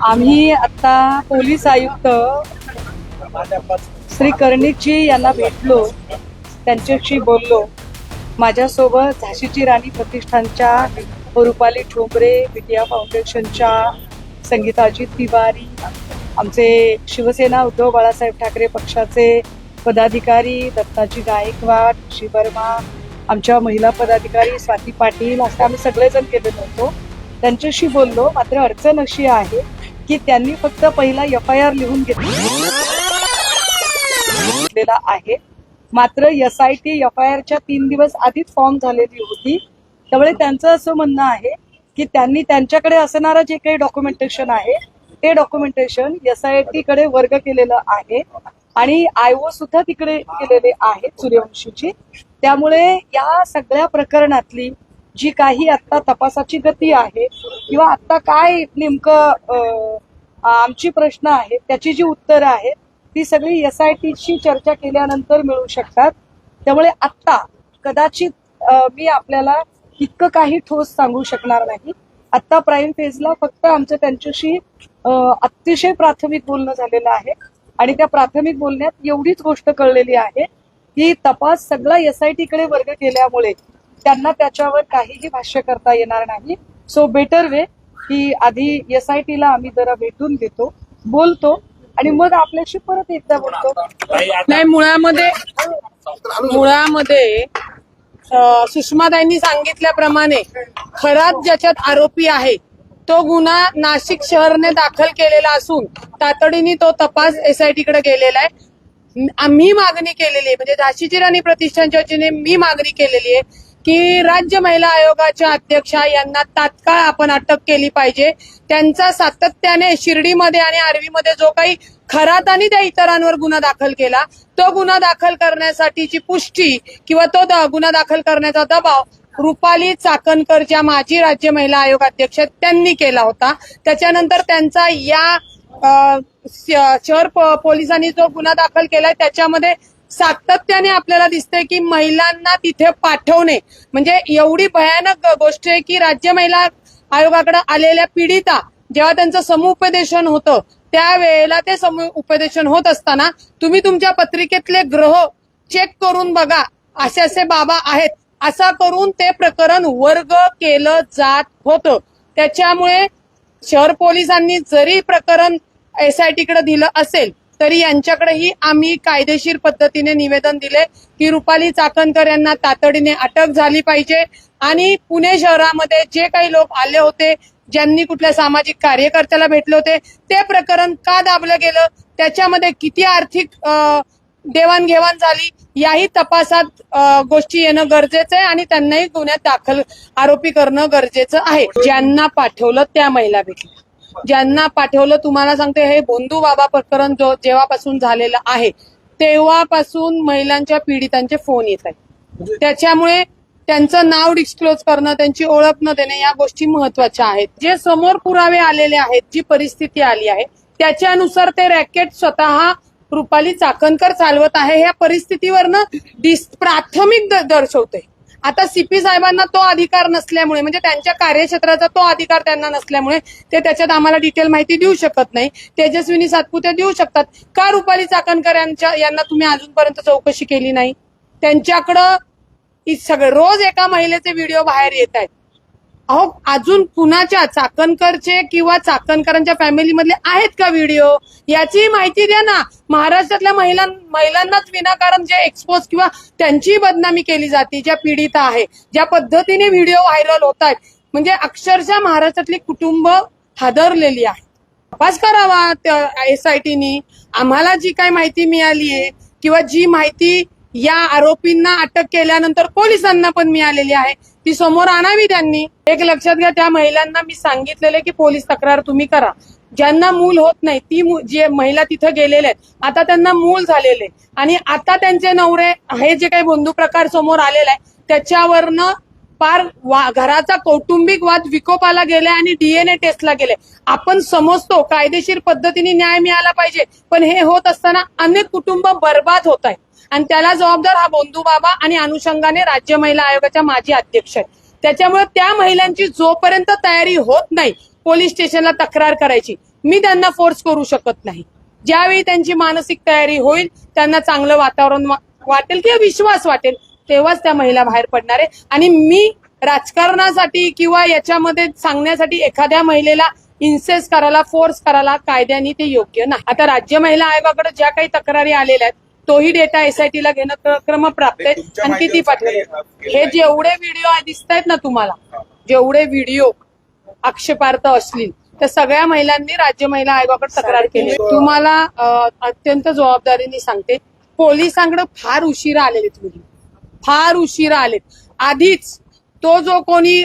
आम्ही आता पोलीस आयुक्त श्री कर्णिकजी यांना भेटलो, त्यांच्याशी बोललो. माझ्यासोबत झाशीची राणी प्रतिष्ठानच्या रुपाली ठोंबरे, विद्या फाउंडेशनच्या संगीता अजित तिवारी, आमचे शिवसेना उद्धव बाळासाहेब ठाकरे पक्षाचे पदाधिकारी दत्ताजी गायकवाड, ऋषी वर्मा, आमच्या महिला पदाधिकारी स्वाती पाटील, असं आम्ही सगळेजण गेलेलो होतो. त्यांच्याशी बोललो. मात्र अडचण अशी आहे की त्यांनी फक्त पहिला FIR लिहून घेतलेला आहे. मात्र SIT FIRच्या 3 दिवस आधीच फॉर्म झालेली होती. त्यामुळे त्यांचं असं म्हणणं आहे की त्यांनी त्यांच्याकडे असणारं जे काही डॉक्युमेंटेशन आहे ते डॉक्युमेंटेशन SIT कडे वर्ग केलेलं आहे आणि IO सुद्धा तिकडे केलेले आहेत सूर्यवंशीची. त्यामुळे या सगळ्या प्रकरणातली जी काही आता तपासाची गती आहे किंवा आता काय नेमकं आमची प्रश्न आहे त्याची जी उत्तरं आहेत ती सगळी SITशी चर्चा केल्यानंतर मिळू शकतात. त्यामुळे आत्ता कदाचित मी आपल्याला इतकं काही ठोस सांगू शकणार नाही. आत्ता प्राईम फेजला फक्त आमचं त्यांच्याशी अतिशय प्राथमिक बोलणं झालेलं आहे आणि त्या प्राथमिक बोलण्यात एवढीच गोष्ट कळलेली आहे की तपास सगळा SIT कडे वर्ग केल्यामुळे त्यांना त्याच्यावर काहीही भाष्य करता येणार नाही. सो बेटर वे की आधी SITला आम्ही जरा भेटून देतो, बोलतो आणि मग आपल्याशी परत एकदा बोलतो. नाही, मुळामध्ये सुषमाताईंनी सांगितल्याप्रमाणे खरात ज्याच्यात आरोपी आहे तो गुन्हा नाशिक शहरने दाखल केलेला असून तातडीने तो तपास SIT कडे गेलेला आहे. आम्ही मागणी केलेली आहे, म्हणजे झाशीची राणी प्रतिष्ठानच्या वतीने मी मागणी केलेली आहे की राज्य महिला आयोगाच्या अध्यक्षा यांना तात्काळ आपण अटक केली पाहिजे. त्यांचा सातत्याने शिर्डीमध्ये आणि आर्वीमध्ये जो काही खरात आणि त्या इतरांवर गुन्हा दाखल केला तो गुन्हा दाखल करण्यासाठीची पुष्टी किंवा तो गुन्हा दाखल करण्याचा दबाव रुपाली चाकणकर ज्या माजी राज्य महिला आयोग अध्यक्ष त्यांनी केला होता. त्याच्यानंतर त्यांचा या शहर पोलिसांनी जो गुन्हा दाखल केलाय त्याच्यामध्ये सातत्याने आपल्याला दिसतंय की महिलांना तिथे पाठवणे म्हणजे एवढी भयानक गोष्ट आहे की राज्य महिला आयोगाकडे आलेल्या पीडिता जेव्हा त्यांचं समुपदेशन होतं त्यावेळेला ते समुपदेशन होत असताना तुम्ही तुमच्या पत्रिकेतले ग्रह चेक करून बघा, असे बाबा आहेत असा करून ते प्रकरण वर्ग केलं जात होतं. त्याच्यामुळे शहर पोलिसांनी जरी प्रकरण SIT कडे दिलं असेल तरी यांच्याकडेही आम्ही कायदेशीर पद्धतीने निवेदन दिले की रुपाली चाकणकर यांना तातडीने अटक झाली पाहिजे आणि पुणे शहरामध्ये जे काही लोक आले होते, ज्यांनी कुठल्या सामाजिक कार्यकर्त्याला भेटले होते, ते प्रकरण का दाबलं गेलं, त्याच्यामध्ये किती आर्थिक देवाणघेवाण झाली याही तपासात गोष्टी येणं गरजेचं आहे आणि त्यांनाही गुन्ह्यात दाखल आरोपी करणं गरजेचं आहे. ज्यांना पाठवलं त्या महिला भेटल्या, ज्यांना पाठवलं तुम्हाला सांगते हे बोंधू बाबा प्रकरण जेव्हापासून झालेलं आहे तेव्हापासून महिलांच्या पीडितांचे फोन येत आहेत. त्याच्यामुळे त्यांचं नाव डिस्क्लोज करणं, त्यांची ओळख न देणे या गोष्टी महत्वाच्या आहेत. जे समोर पुरावे आलेले आहेत, जी परिस्थिती आली आहे त्याच्यानुसार ते रॅकेट स्वतः रुपाली चाकणकर चालवत आहे ह्या परिस्थितीवरनं प्राथमिक दर्शवते. आता CP साहेबांना तो अधिकार नसल्यामुळे म्हणजे त्यांच्या कार्यक्षेत्राचा तो अधिकार त्यांना नसल्यामुळे ते त्याच्यात आम्हाला डिटेल माहिती देऊ शकत नाही. तेजस्विनी सातपुते देऊ शकतात. का रुपाली चाकणकर यांना तुम्ही अजूनपर्यंत चौकशी केली नाही? त्यांच्याकडं सगळे रोज एका महिलेचे व्हिडिओ बाहेर येत आहेत. अहो, अजून कुणाच्या चाकणकरचे किंवा चाकणकरांच्या फॅमिलीमधले आहेत का व्हिडिओ? याची माहिती द्या ना. महाराष्ट्रातल्या महिलांनाच विनाकारण जे एक्सपोज किंवा त्यांची बदनामी केली जाते, ज्या पीडिता आहे, ज्या पद्धतीने व्हिडिओ व्हायरल होत आहेत, म्हणजे अक्षरशः महाराष्ट्रातली कुटुंब हादरलेली आहे. तपास करावा SITनी. आम्हाला जी काही माहिती मिळाली आहे किंवा जी माहिती या आरोपींना अटक केल्यानंतर पोलिसांना पण मिळालेली आहे ती समोर आणावी त्यांनी. एक लक्षात घ्या, त्या महिलांना मी सांगितलेलं की पोलीस तक्रार तुम्ही करा. ज्यांना मूल होत नाही ती जे महिला तिथं गेलेल्या आहेत आता त्यांना मूल झालेले आणि आता त्यांचे नवरे हे जे काही बंधू प्रकार समोर आलेला आहे त्याच्यावरनं पार घराचा कौटुंबिक वाद विकोपाला गेलाय आणि DNA टेस्टला गेले. आपण समजतो कायदेशीर पद्धतीने न्याय मिळाला पाहिजे, पण हे होत असताना अनेक कुटुंब बर्बाद होत आहेत आणि त्याला जबाबदार हा बोंधू बाबा आणि अनुषंगाने राज्य महिला आयोगाच्या माजी अध्यक्ष आहेत. त्याच्यामुळे त्या महिलांची जोपर्यंत तयारी होत नाही पोलीस स्टेशनला तक्रार करायची मी त्यांना फोर्स करू शकत नाही. ज्यावेळी त्यांची मानसिक तयारी होईल, त्यांना चांगलं वातावरण वाटेल किंवा विश्वास वाटेल, तेव्हाच त्या महिला बाहेर पडणार आहे. आणि मी राजकारणासाठी किंवा याच्यामध्ये सांगण्यासाठी एखाद्या महिलेला इन्सेस करायला, फोर्स करायला कायद्याने ते योग्य नाही. आता राज्य महिला आयोगाकडे ज्या काही तक्रारी आलेल्या आहेत तोही डेटा एसआयटीला घेणं क्रमप्राप्त आहे आणि किती पाठवले. हे जेवढे व्हिडिओ दिसत आहेत ना तुम्हाला, जेवढे व्हिडिओ आक्षेपार्थ असतील त्या सगळ्या महिलांनी राज्य महिला आयोगाकडे तक्रार केली. तुम्हाला अत्यंत जबाबदारीने सांगते, पोलिसांकडे फार उशिरा आलेले व्हिडिओ, फार उशिरा आलेत. आधीच तो जो कोणी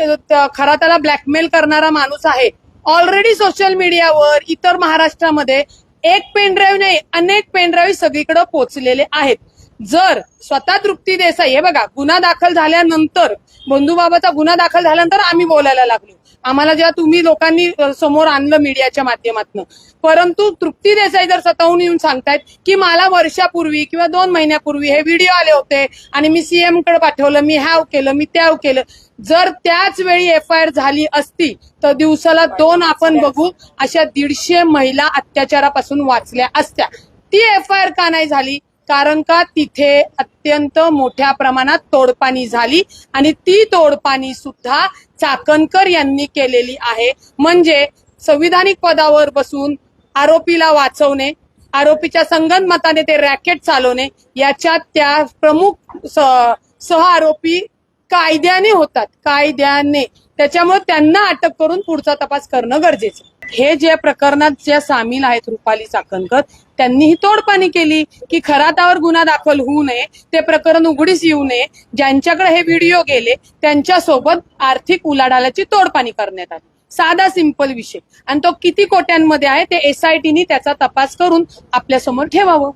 खरा त्याला ब्लॅकमेल करणारा माणूस आहे, ऑलरेडी सोशल मीडियावर इतर महाराष्ट्रामध्ये एक पेनड्राईव्ह नाही अनेक पेनड्राईव्ह सगळीकडे पोहोचलेले आहेत. जर स्वतः तृप्ती देसाई, हे बघा, गुन्हा दाखल झाल्यानंतर, बंधूबाबाचा गुन्हा दाखल झाल्यानंतर आम्ही बोलायला लागलो, आम्हाला जेव्हा तुम्ही लोकांनी समोर आणलं मीडियाच्या माध्यमातून. परंतु तृप्ती देसाई जर स्वतःहून येऊन सांगतायत की मला वर्षापूर्वी किंवा 2 महिन्यापूर्वी हे व्हिडिओ आले होते आणि मी सीएम कडे पाठवलं, मी हॅव केलं, मी त्याव केलं. जर त्याच वेळी एफआयआर झाली असती तर दिवसाला 2 आपण बघू अशा 150 महिला अत्याचारापासून वाचल्या असत्या. ती एफआयआर का नाही झाली? कारण का तिथे अत्यंत मोठ्या प्रमाणात तोडपाणी झाली आणि ती तोडपाणी सुद्धा चाकणकर यांनी केलेली आहे. म्हणजे संविधानिक पदावर बसून आरोपीला वाचवणे, आरोपीच्या संगनमताने ते रॅकेट चालवणे, याच्यात त्या प्रमुख सह आरोपी कायद्याने होतात, कायद्याने. त्याच्यामुळे त्यांना अटक करून पुढचा तपास करणं गरजेचं. हे जे प्रकरणात ज्या सामील आहेत रुपाली चाकणकर, त्यांनी ही तोडपाणी केली की खरातावर गुन्हा दाखल होऊ नये, ते प्रकरण उघडीस येऊ नये. ज्यांच्याकडे हे व्हिडिओ गेले त्यांच्यासोबत आर्थिक उलाढालाची तोडपाणी करण्यात आली. साधा सिंपल विषय. आणि तो किती कोट्यांमध्ये आहे ते एसआयटीने त्याचा तपास करून आपल्यासमोर ठेवावं.